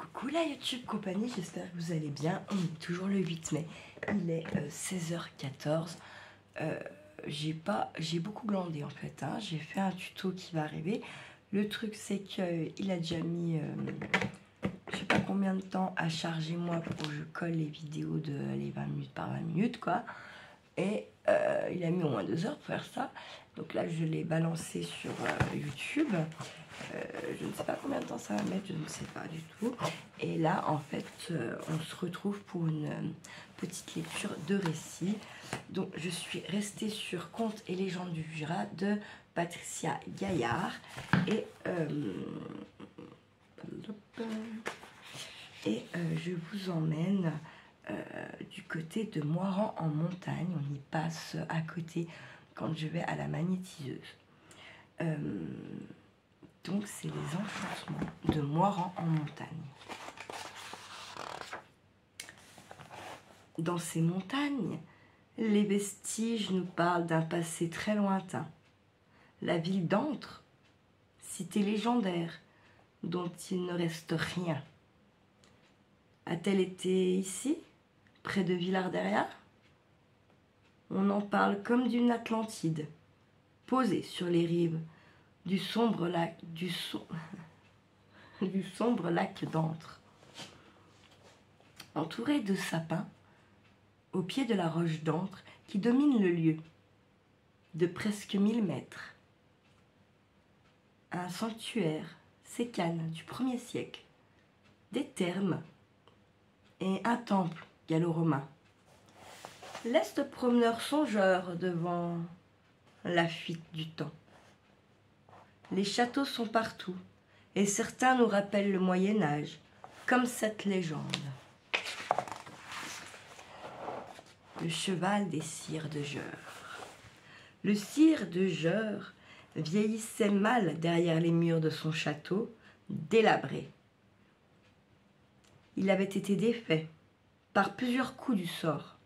Coucou la YouTube compagnie, j'espère que vous allez bien. On est toujours le 8 mai, il est 16h14. J'ai beaucoup glandé en fait, hein. J'ai fait un tuto qui va arriver. Le truc c'est qu'il a déjà mis je sais pas combien de temps à charger moi pour que je colle les vidéos de les 20 minutes par 20 minutes quoi. Et il a mis au moins 2 heures pour faire ça. Donc là je l'ai balancé sur YouTube. Je ne sais pas combien de temps ça va mettre, je ne sais pas du tout. Et là, en fait, on se retrouve pour une petite lecture de récit. Donc, je suis restée sur Contes et légendes du Jura de Patricia Gaillard. Et je vous emmène du côté de Moirans en montagne. On y passe à côté quand je vais à la magnétiseuse. Donc, c'est les enchantements de Moirans en montagne. Dans ces montagnes, les vestiges nous parlent d'un passé très lointain. La ville d'Antre, cité légendaire, dont il ne reste rien. A-t-elle été ici, près de Villard-Derrière? On en parle comme d'une Atlantide, posée sur les rives du sombre lac d'Antre. Entouré de sapins, au pied de la roche d'Antre qui domine le lieu, de presque 1000 mètres. Un sanctuaire sécane du 1er siècle, des thermes et un temple gallo-romain. Laisse le promeneur songeur devant la fuite du temps. Les châteaux sont partout, et certains nous rappellent le Moyen-Âge, comme cette légende. Le cheval des sires de Geur. Le sire de Geur vieillissait mal derrière les murs de son château, délabré. Il avait été défait par plusieurs coups du sort,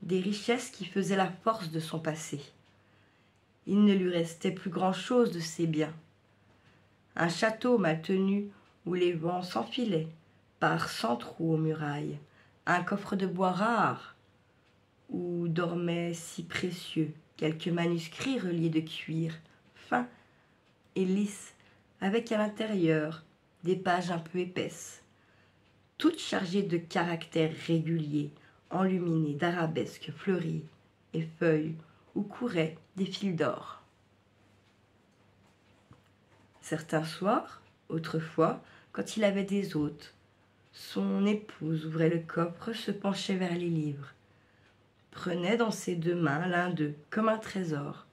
des richesses qui faisaient la force de son passé. Il ne lui restait plus grand-chose de ses biens. Un château mal tenu où les vents s'enfilaient par 100 trous aux murailles, un coffre de bois rare où dormaient si précieux quelques manuscrits reliés de cuir, fins et lisses, avec à l'intérieur des pages un peu épaisses, toutes chargées de caractères réguliers, enluminés d'arabesques fleuries et feuilles où couraient des fils d'or. Certains soirs, autrefois, quand il avait des hôtes, son épouse ouvrait le coffre, se penchait vers les livres, prenait dans ses 2 mains l'un d'eux comme un trésor,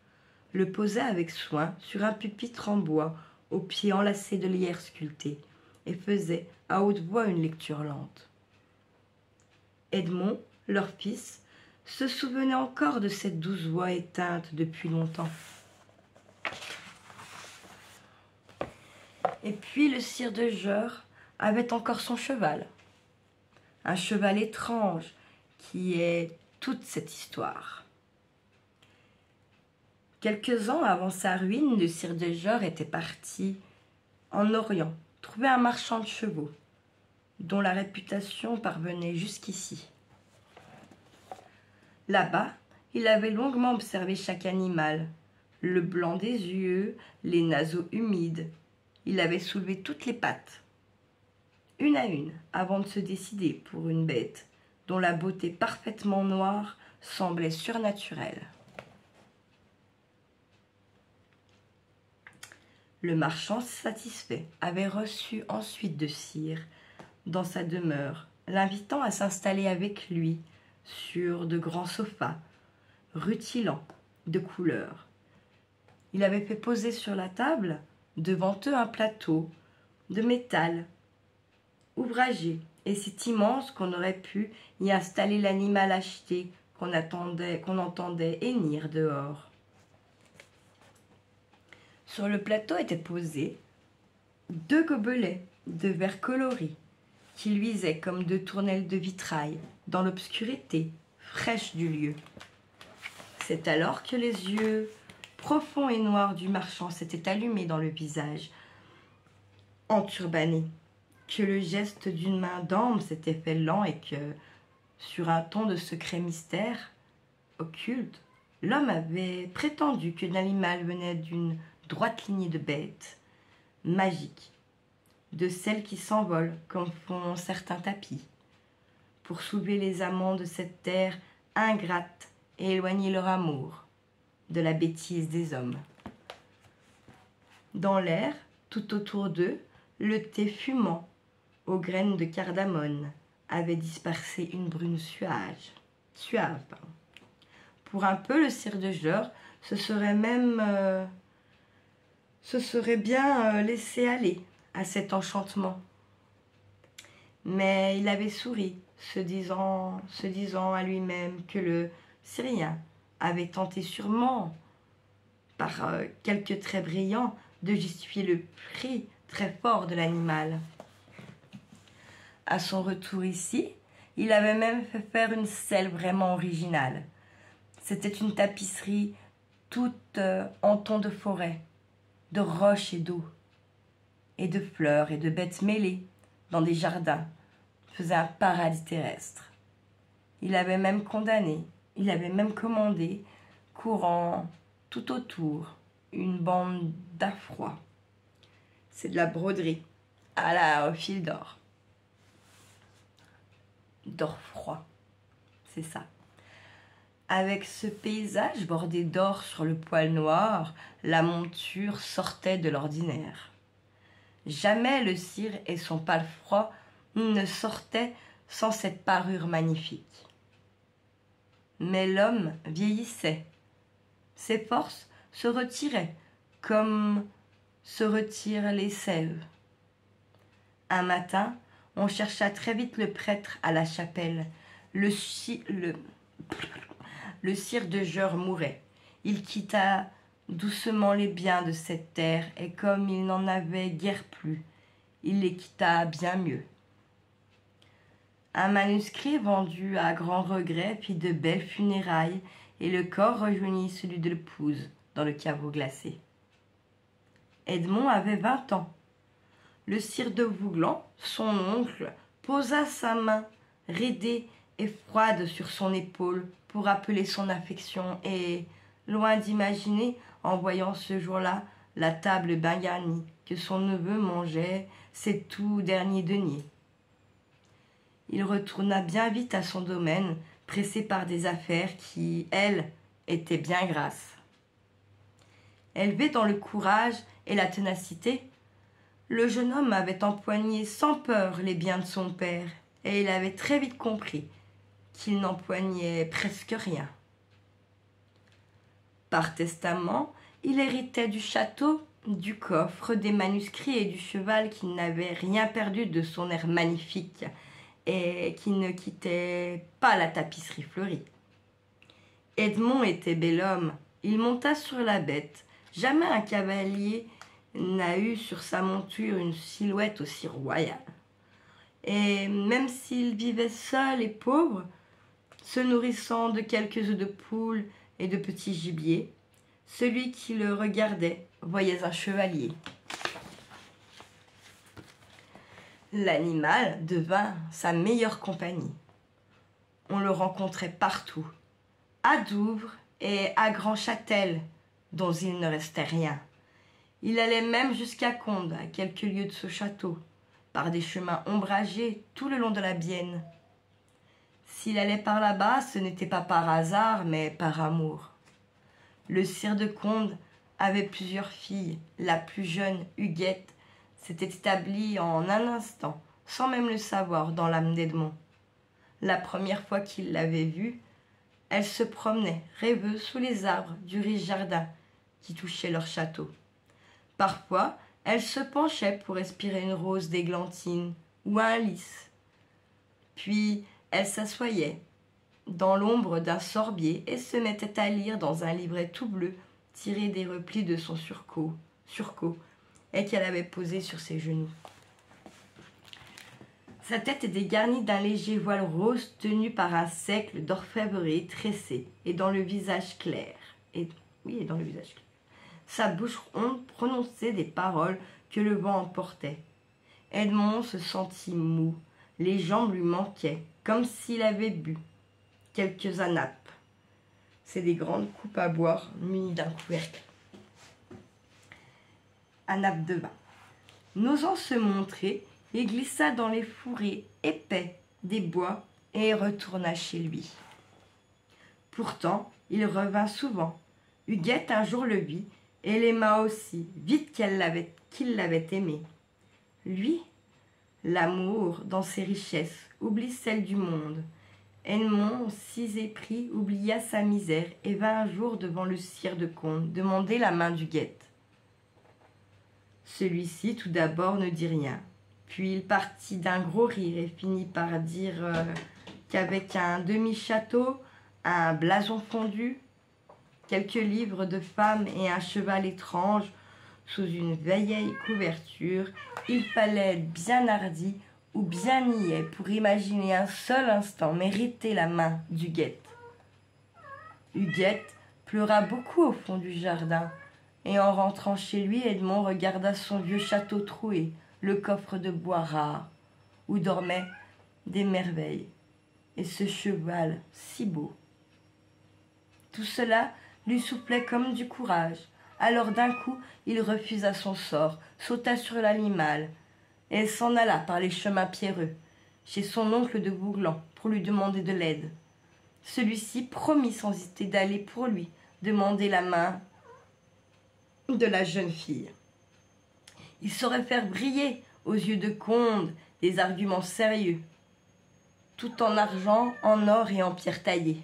le posait avec soin sur un pupitre en bois aux pieds enlacés de lierre sculptée et faisait à haute voix une lecture lente. Edmond, leur fils, se souvenait encore de cette douce voix éteinte depuis longtemps. Et puis le sire de Geur avait encore son cheval. Un cheval étrange qui est toute cette histoire. Quelques ans avant sa ruine, le sire de Geur était parti en Orient, trouver un marchand de chevaux, dont la réputation parvenait jusqu'ici. Là-bas, il avait longuement observé chaque animal, le blanc des yeux, les naseaux humides. Il avait soulevé toutes les pattes, une à une, avant de se décider pour une bête dont la beauté parfaitement noire semblait surnaturelle. Le marchand satisfait avait reçu ensuite de Sire dans sa demeure, l'invitant à s'installer avec lui sur de grands sofas, rutilants de couleur. Il avait fait poser sur la table, devant eux, un plateau de métal ouvragé, et c'est immense qu'on aurait pu y installer l'animal acheté qu'on entendait hennir dehors. Sur le plateau étaient posés 2 gobelets de verre coloré qui luisaient comme 2 tournelles de vitrail dans l'obscurité fraîche du lieu. C'est alors que les yeux profonds et noirs du marchand s'étaient allumés dans le visage enturbané, que le geste d'une main d'homme s'était fait lent et que, sur un ton de secret mystère occulte, l'homme avait prétendu que l'animal venait d'une droite lignée de bêtes magiques, de celles qui s'envolent comme font certains tapis, pour soulever les amants de cette terre ingrate et éloigner leur amour de la bêtise des hommes. Dans l'air, tout autour d'eux, le thé fumant, aux graines de cardamone, avait dispersé une brune suave. Pour un peu, le sire de Jeur se serait bien laissé aller à cet enchantement. Mais il avait souri, se disant à lui-même que le Syrien avait tenté sûrement, par quelques traits brillants, de justifier le prix très fort de l'animal. À son retour ici, il avait même fait faire une selle vraiment originale. C'était une tapisserie toute en ton de forêt, de roches et d'eau, et de fleurs et de bêtes mêlées dans des jardins, faisait un paradis terrestre. Il avait même commandé, courant tout autour, une bande d'affroi. C'est de la broderie, au fil d'or. D'or froid, c'est ça. Avec ce paysage bordé d'or sur le poil noir, la monture sortait de l'ordinaire. Jamais le cire et son palefroid ne sortaient sans cette parure magnifique. Mais l'homme vieillissait. Ses forces se retiraient comme se retirent les sèves. Un matin, on chercha très vite le prêtre à la chapelle. Le cire de Jeur mourait. Il quitta doucement les biens de cette terre, et comme il n'en avait guère plus, il les quitta bien mieux. Un manuscrit vendu à grand regret fit de belles funérailles, et le corps rejoignit celui de l'épouse dans le caveau glacé. Edmond avait 20 ans. Le sire de Vouglan, son oncle, posa sa main raidée et froide sur son épaule pour appeler son affection et, loin d'imaginer, en voyant ce jour-là la table bien garnie, que son neveu mangeait ses tout derniers deniers. Il retourna bien vite à son domaine, pressé par des affaires qui, elles, étaient bien grasses. Élevé dans le courage et la ténacité, le jeune homme avait empoigné sans peur les biens de son père, et il avait très vite compris qu'il n'empoignait presque rien. Par testament, il héritait du château, du coffre, des manuscrits et du cheval qui n'avait rien perdu de son air magnifique et qui ne quittait pas la tapisserie fleurie. Edmond était bel homme, il monta sur la bête. Jamais un cavalier n'a eu sur sa monture une silhouette aussi royale. Et même s'il vivait seul et pauvre, se nourrissant de quelques œufs de poule et de petits gibiers, celui qui le regardait voyait un chevalier. L'animal devint sa meilleure compagnie. On le rencontrait partout, à Douvres et à Grand-Châtel, dont il ne restait rien. Il allait même jusqu'à Condes, à quelques lieues de ce château, par des chemins ombragés tout le long de la Bienne. S'il allait par là-bas, ce n'était pas par hasard, mais par amour. Le sire de Condes avait plusieurs filles. La plus jeune, Huguette, s'était établie en un instant, sans même le savoir, dans l'âme d'Edmond. La première fois qu'il l'avait vue, elle se promenait, rêveuse, sous les arbres du riche jardin qui touchait leur château. Parfois, elle se penchait pour respirer une rose d'églantine ou un lys. Puis, elle s'assoyait dans l'ombre d'un sorbier et se mettait à lire dans un livret tout bleu tiré des replis de son surcot et qu'elle avait posé sur ses genoux. Sa tête était garnie d'un léger voile rose tenu par un cercle d'orfèvrerie tressé et dans le visage clair. Sa bouche ronde prononçait des paroles que le vent emportait. Edmond se sentit mou, les jambes lui manquaient, comme s'il avait bu quelques anapes. C'est des grandes coupes à boire munies d'un couvercle à nappe de vin. N'osant se montrer, il glissa dans les fourrés épais des bois et retourna chez lui. Pourtant, il revint souvent. Huguette un jour le vit et l'aima aussi, vite qu'il l'avait aimé. Lui, l'amour, dans ses richesses, oublie celle du monde. Edmond, si épris, oublia sa misère et vint un jour devant le sire de Conde demander la main d'Huguette. Celui-ci, tout d'abord, ne dit rien. Puis il partit d'un gros rire et finit par dire qu'avec un demi-château, un blason fondu, quelques livres de femmes et un cheval étrange, sous une vieille couverture, il fallait être bien hardi ou bien niais pour imaginer un seul instant mériter la main d'Huguette. Huguette pleura beaucoup au fond du jardin, et en rentrant chez lui, Edmond regarda son vieux château troué, le coffre de bois rare, où dormaient des merveilles, et ce cheval si beau. Tout cela lui soufflait comme du courage. Alors d'un coup, il refusa son sort, sauta sur l'animal, et s'en alla par les chemins pierreux, chez son oncle de Bouglan, pour lui demander de l'aide. Celui-ci promit sans hésiter d'aller pour lui demander la main de la jeune fille. Il saurait faire briller aux yeux de Conde des arguments sérieux, tout en argent, en or et en pierre taillée.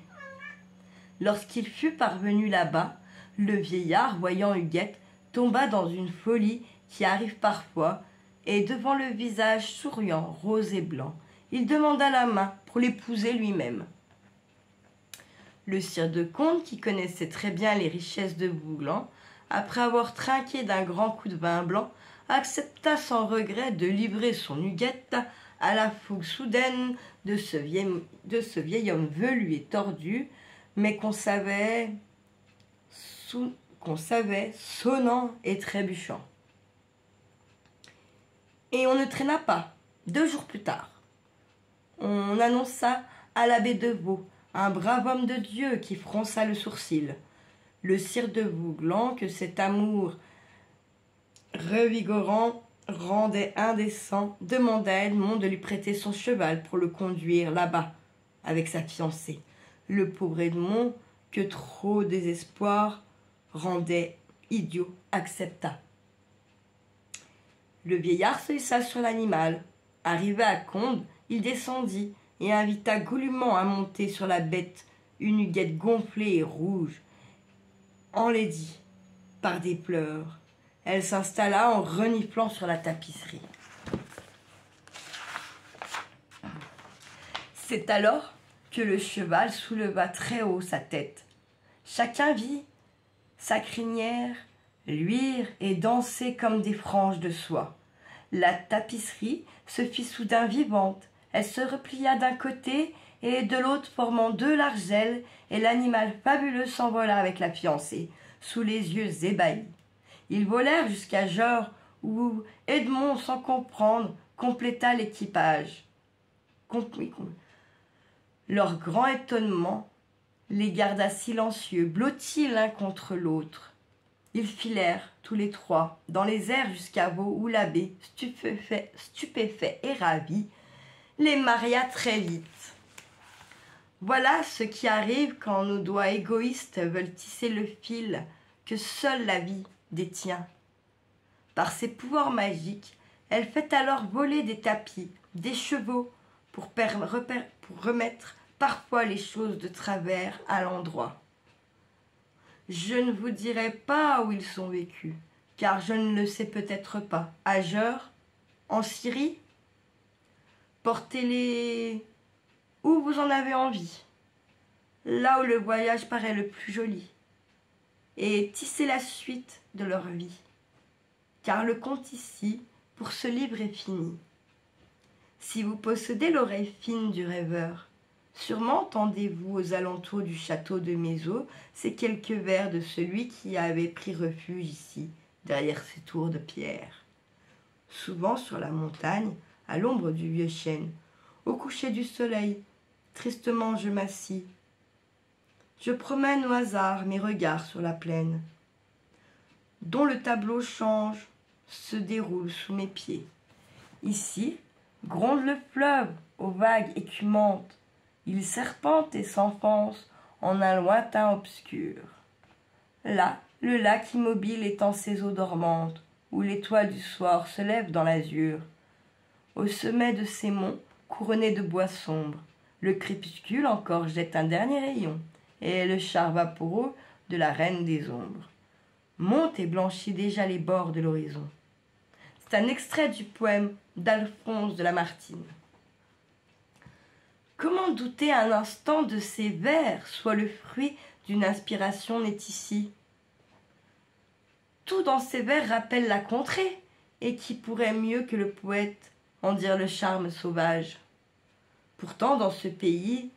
Lorsqu'il fut parvenu là-bas, le vieillard, voyant Huguette, tomba dans une folie qui arrive parfois, et devant le visage souriant, rose et blanc, il demanda la main pour l'épouser lui-même. Le sire de Conde, qui connaissait très bien les richesses de Bouglan, après avoir trinqué d'un grand coup de vin blanc, accepta sans regret de livrer son Huguette à la fougue soudaine de ce vieil homme velu et tordu, mais qu'on savait sonnant et trébuchant. Et on ne traîna pas. 2 jours plus tard, on annonça à l'abbé de Vaux, un brave homme de Dieu qui fronça le sourcil, le sire de Bouglan, que cet amour revigorant rendait indécent, demanda à Edmond de lui prêter son cheval pour le conduire là-bas avec sa fiancée. Le pauvre Edmond, que trop désespoir rendait idiot, accepta. Le vieillard se hissa sur l'animal. Arrivé à Conde, il descendit et invita goulûment à monter sur la bête une Huguette gonflée et rouge, enlaidie par des pleurs. Elle s'installa en reniflant sur la tapisserie. C'est alors que le cheval souleva très haut sa tête. Chacun vit sa crinière luire et danser comme des franges de soie. La tapisserie se fit soudain vivante. Elle se replia d'un côté et de l'autre, formant 2 larges ailes, et l'animal fabuleux s'envola avec la fiancée, sous les yeux ébahis. Ils volèrent jusqu'à Jorre, où Edmond, sans comprendre, compléta l'équipage. Leur grand étonnement les garda silencieux, blottis l'un contre l'autre. Ils filèrent, tous les 3, dans les airs jusqu'à Vaux, où l'abbé, stupéfait et ravi, les maria très vite. Voilà ce qui arrive quand nos doigts égoïstes veulent tisser le fil que seule la vie détient. Par ses pouvoirs magiques, elle fait alors voler des tapis, des chevaux, pour remettre parfois les choses de travers à l'endroit. Je ne vous dirai pas où ils sont vécus, car je ne le sais peut-être pas. À Jorre, en Syrie, portez-les où vous en avez envie, là où le voyage paraît le plus joli, et tissez la suite de leur vie, car le conte ici, pour ce livre, est fini. Si vous possédez l'oreille fine du rêveur, sûrement entendez-vous aux alentours du château de Mézeaux ces quelques vers de celui qui avait pris refuge ici, derrière ces tours de pierre. souvent sur la montagne, à l'ombre du vieux chêne. Au coucher du soleil, tristement je m'assis. Je promène au hasard mes regards sur la plaine, dont le tableau change, se déroule sous mes pieds. Ici, gronde le fleuve aux vagues écumantes. Il serpente et s'enfonce en un lointain obscur. Là, le lac immobile étend ses eaux dormantes, où l'étoile du soir se lève dans l'azur. Au sommet de ces monts, couronnés de bois sombres, le crépuscule encore jette un dernier rayon, et le char vaporeux de la reine des ombres monte et blanchit déjà les bords de l'horizon. C'est un extrait du poème d'Alphonse de Lamartine. Comment douter un instant de ces vers soit le fruit d'une inspiration née ici? Tout dans ces vers rappelle la contrée, et qui pourrait mieux que le poète en dire le charme sauvage? Pourtant, dans ce pays,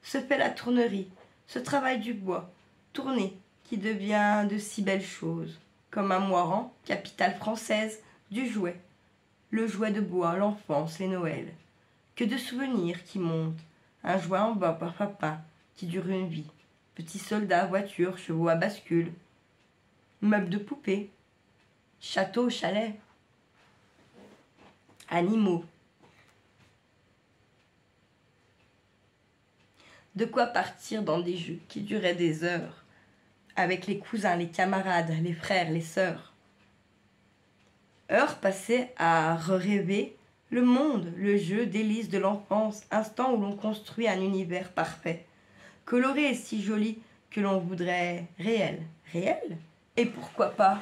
se fait la tournerie, ce travail du bois, tourné, qui devient de si belles choses, comme à Moiran, capitale française, du jouet, le jouet de bois, l'enfance, les Noëls. Que de souvenirs qui montent, un jouet en bas par papa, qui dure une vie, petits soldats, voitures, chevaux à bascule, meubles de poupée, châteaux, chalets, animaux. De quoi partir dans des jeux qui duraient des heures, avec les cousins, les camarades, les frères, les sœurs. Heures passées à rêver le monde, le jeu, délice de l'enfance, instant où l'on construit un univers parfait, coloré et si joli que l'on voudrait réel. Réel? Et pourquoi pas?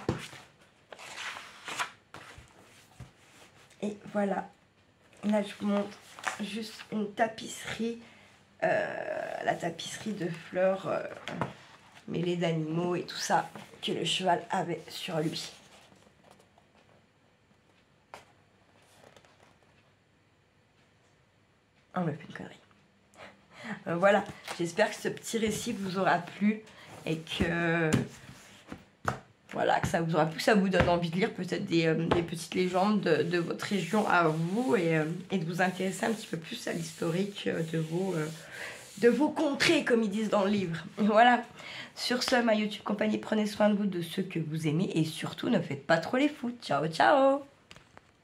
Et voilà, là je vous montre juste une tapisserie, la tapisserie de fleurs mêlées d'animaux et tout ça que le cheval avait sur lui. On me fait une connerie. Voilà, j'espère que ce petit récit vous aura plu et que voilà, que ça vous aura plu, que ça vous donne envie de lire peut-être des petites légendes de votre région à vous et de vous intéresser un petit peu plus à l'historique de vos contrées, comme ils disent dans le livre. Voilà. Sur ce, ma YouTube compagnie, prenez soin de vous, de ceux que vous aimez et surtout ne faites pas trop les fous. Ciao, ciao!